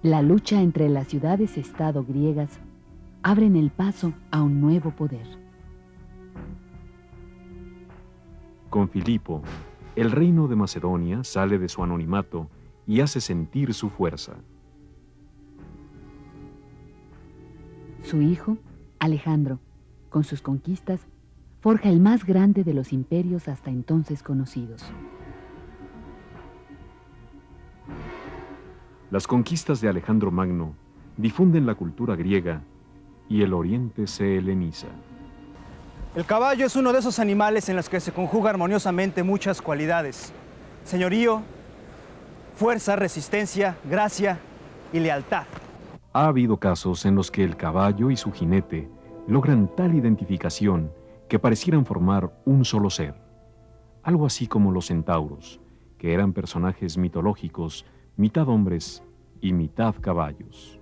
La lucha entre las ciudades-estado griegas abren el paso a un nuevo poder. Con Filipo, el reino de Macedonia sale de su anonimato y hace sentir su fuerza. Su hijo, Alejandro, con sus conquistas, forja el más grande de los imperios hasta entonces conocidos. Las conquistas de Alejandro Magno difunden la cultura griega y el oriente se heleniza. El caballo es uno de esos animales en los que se conjuga armoniosamente muchas cualidades: señorío, fuerza, resistencia, gracia y lealtad. Ha habido casos en los que el caballo y su jinete logran tal identificación que parecieran formar un solo ser. Algo así como los centauros, que eran personajes mitológicos, mitad hombres y mitad caballos.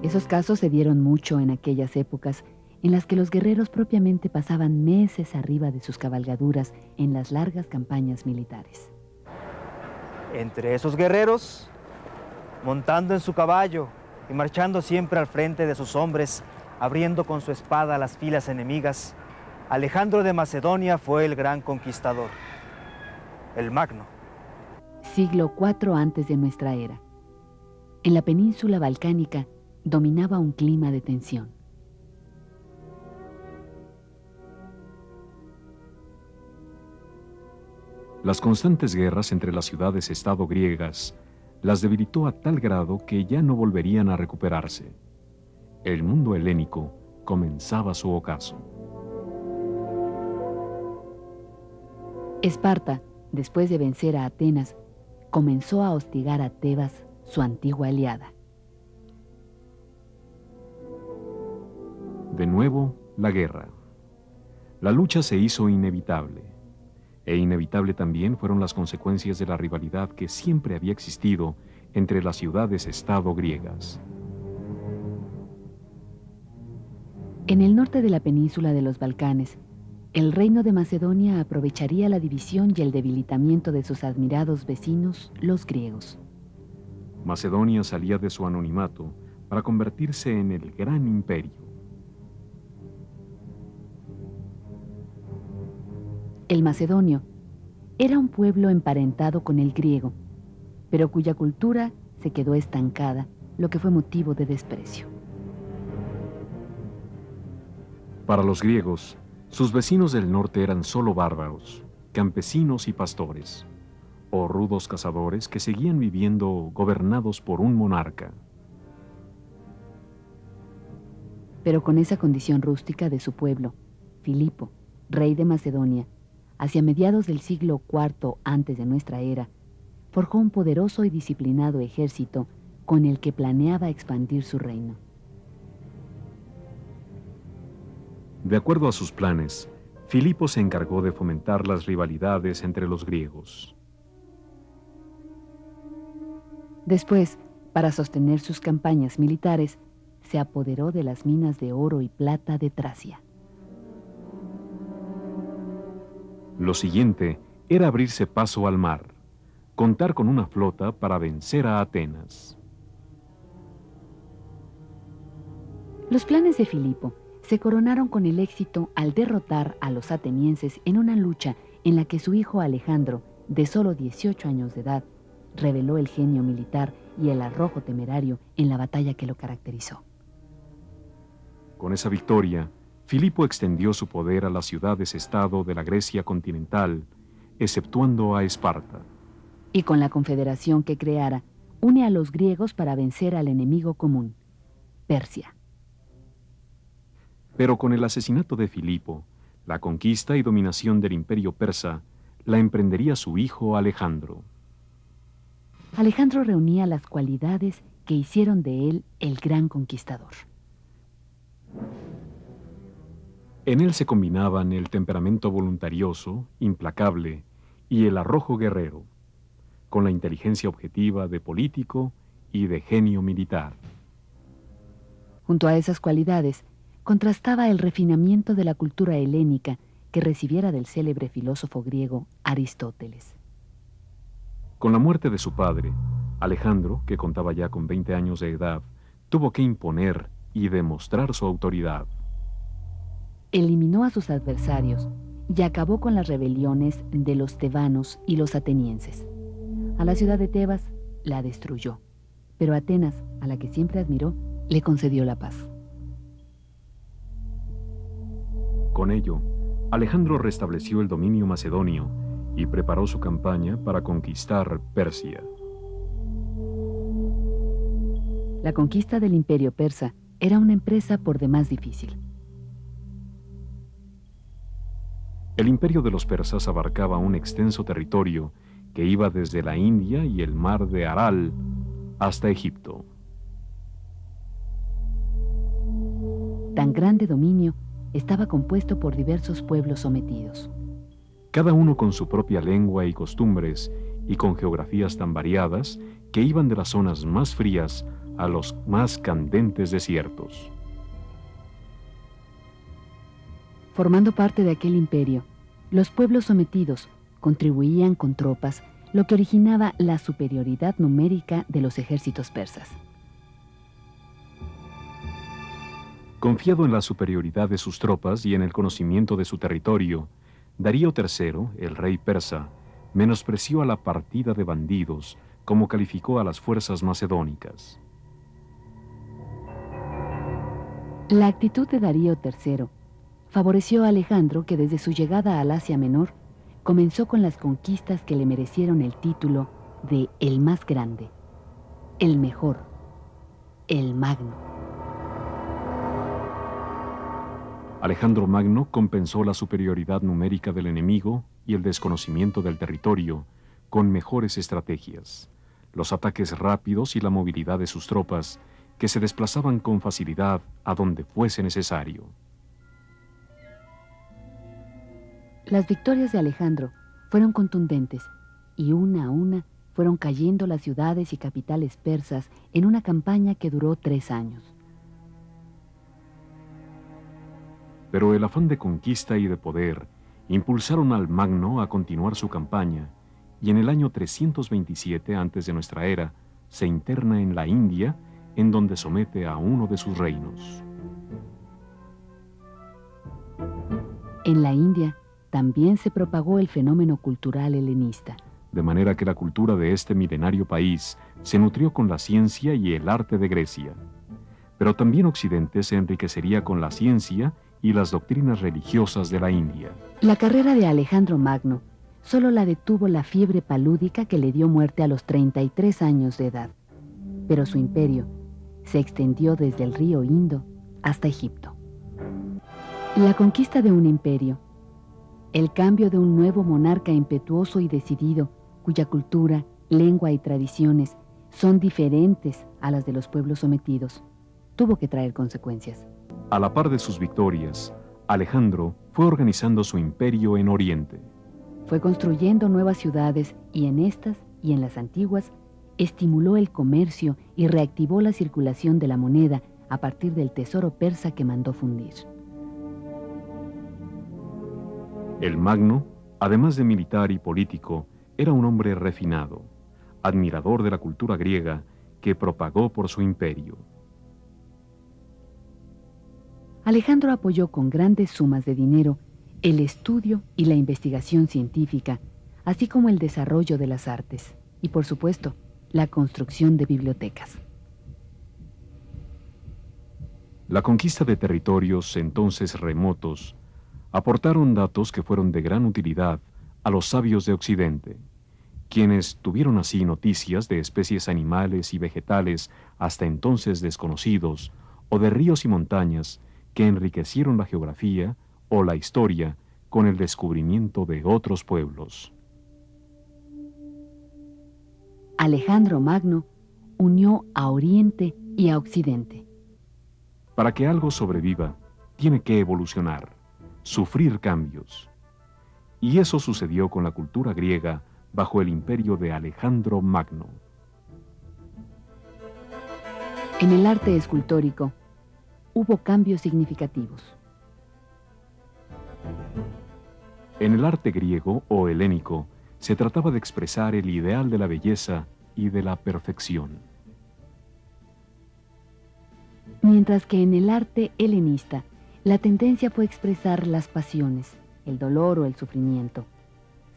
Esos casos se dieron mucho en aquellas épocas en las que los guerreros propiamente pasaban meses arriba de sus cabalgaduras en las largas campañas militares. Entre esos guerreros, montando en su caballo y marchando siempre al frente de sus hombres, abriendo con su espada las filas enemigas, Alejandro de Macedonia fue el gran conquistador, el Magno. Siglo IV antes de nuestra era. En la península balcánica dominaba un clima de tensión. Las constantes guerras entre las ciudades-estado griegas las debilitó a tal grado que ya no volverían a recuperarse. El mundo helénico comenzaba su ocaso. Esparta, después de vencer a Atenas, comenzó a hostigar a Tebas, su antigua aliada. De nuevo, la guerra. La lucha se hizo inevitable. E inevitable también fueron las consecuencias de la rivalidad que siempre había existido entre las ciudades-estado griegas. En el norte de la península de los Balcanes, el reino de Macedonia aprovecharía la división y el debilitamiento de sus admirados vecinos, los griegos. Macedonia salía de su anonimato para convertirse en el gran imperio. El macedonio era un pueblo emparentado con el griego, pero cuya cultura se quedó estancada, lo que fue motivo de desprecio. Para los griegos, sus vecinos del norte eran solo bárbaros, campesinos y pastores, o rudos cazadores que seguían viviendo gobernados por un monarca. Pero con esa condición rústica de su pueblo, Filipo, rey de Macedonia, hacia mediados del siglo IV antes de nuestra era, forjó un poderoso y disciplinado ejército con el que planeaba expandir su reino. De acuerdo a sus planes, Filipo se encargó de fomentar las rivalidades entre los griegos. Después, para sostener sus campañas militares, se apoderó de las minas de oro y plata de Tracia. Lo siguiente era abrirse paso al mar, contar con una flota para vencer a Atenas. Los planes de Filipo se coronaron con el éxito al derrotar a los atenienses en una lucha en la que su hijo Alejandro, de solo 18 años de edad, reveló el genio militar y el arrojo temerario en la batalla que lo caracterizó. Con esa victoria, Filipo extendió su poder a las ciudades-estado de la Grecia continental, exceptuando a Esparta. Y con la confederación que creara, une a los griegos para vencer al enemigo común, Persia. Pero con el asesinato de Filipo, la conquista y dominación del imperio persa la emprendería su hijo Alejandro. Alejandro reunía las cualidades que hicieron de él el gran conquistador. En él se combinaban el temperamento voluntarioso, implacable, y el arrojo guerrero, con la inteligencia objetiva de político y de genio militar. Junto a esas cualidades, contrastaba el refinamiento de la cultura helénica que recibiera del célebre filósofo griego Aristóteles. Con la muerte de su padre, Alejandro, que contaba ya con 20 años de edad, tuvo que imponer y demostrar su autoridad. Eliminó a sus adversarios y acabó con las rebeliones de los tebanos y los atenienses. A la ciudad de Tebas la destruyó, pero Atenas, a la que siempre admiró, le concedió la paz. Con ello, Alejandro restableció el dominio macedonio y preparó su campaña para conquistar Persia. La conquista del imperio persa era una empresa por demás difícil. El imperio de los persas abarcaba un extenso territorio que iba desde la India y el mar de Aral hasta Egipto. Tan grande dominio estaba compuesto por diversos pueblos sometidos. Cada uno con su propia lengua y costumbres y con geografías tan variadas que iban de las zonas más frías a los más candentes desiertos. Formando parte de aquel imperio, los pueblos sometidos contribuían con tropas, lo que originaba la superioridad numérica de los ejércitos persas. Confiado en la superioridad de sus tropas y en el conocimiento de su territorio, Darío III, el rey persa, menospreció a la partida de bandidos, como calificó a las fuerzas macedónicas. La actitud de Darío III favoreció a Alejandro, que desde su llegada al Asia Menor comenzó con las conquistas que le merecieron el título de el más grande, el mejor, el magno. Alejandro Magno compensó la superioridad numérica del enemigo y el desconocimiento del territorio con mejores estrategias, los ataques rápidos y la movilidad de sus tropas, que se desplazaban con facilidad a donde fuese necesario. Las victorias de Alejandro fueron contundentes y una a una fueron cayendo las ciudades y capitales persas en una campaña que duró 3 años. Pero el afán de conquista y de poder impulsaron al Magno a continuar su campaña, y en el año 327 antes de nuestra era se interna en la India, en donde somete a uno de sus reinos. En la India también se propagó el fenómeno cultural helenista. De manera que la cultura de este milenario país se nutrió con la ciencia y el arte de Grecia. Pero también Occidente se enriquecería con la ciencia y las doctrinas religiosas de la India. La carrera de Alejandro Magno solo la detuvo la fiebre palúdica que le dio muerte a los 33 años de edad. Pero su imperio se extendió desde el río Indo hasta Egipto. La conquista de un imperio, el cambio de un nuevo monarca impetuoso y decidido, cuya cultura, lengua y tradiciones son diferentes a las de los pueblos sometidos, tuvo que traer consecuencias. A la par de sus victorias, Alejandro fue organizando su imperio en Oriente. Fue construyendo nuevas ciudades y en estas y en las antiguas estimuló el comercio y reactivó la circulación de la moneda a partir del tesoro persa que mandó fundir. El Magno, además de militar y político, era un hombre refinado, admirador de la cultura griega que propagó por su imperio. Alejandro apoyó con grandes sumas de dinero el estudio y la investigación científica, así como el desarrollo de las artes y, por supuesto, la construcción de bibliotecas. La conquista de territorios entonces remotos aportaron datos que fueron de gran utilidad a los sabios de Occidente, quienes tuvieron así noticias de especies animales y vegetales hasta entonces desconocidos, o de ríos y montañas que enriquecieron la geografía o la historia con el descubrimiento de otros pueblos. Alejandro Magno unió a Oriente y a Occidente. Para que algo sobreviva, tiene que evolucionar, sufrir cambios. Y eso sucedió con la cultura griega bajo el imperio de Alejandro Magno. En el arte escultórico hubo cambios significativos. En el arte griego o helénico se trataba de expresar el ideal de la belleza y de la perfección. Mientras que en el arte helenista, la tendencia fue expresar las pasiones, el dolor o el sufrimiento.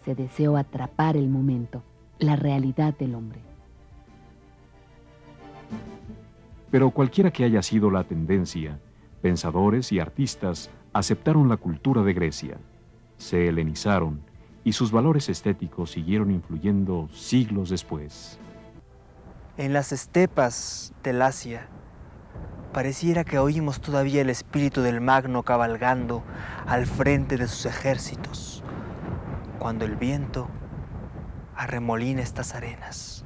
Se deseó atrapar el momento, la realidad del hombre. Pero cualquiera que haya sido la tendencia, pensadores y artistas aceptaron la cultura de Grecia, se helenizaron y sus valores estéticos siguieron influyendo siglos después. En las estepas del Asia, pareciera que oímos todavía el espíritu del Magno cabalgando al frente de sus ejércitos, cuando el viento arremolina estas arenas.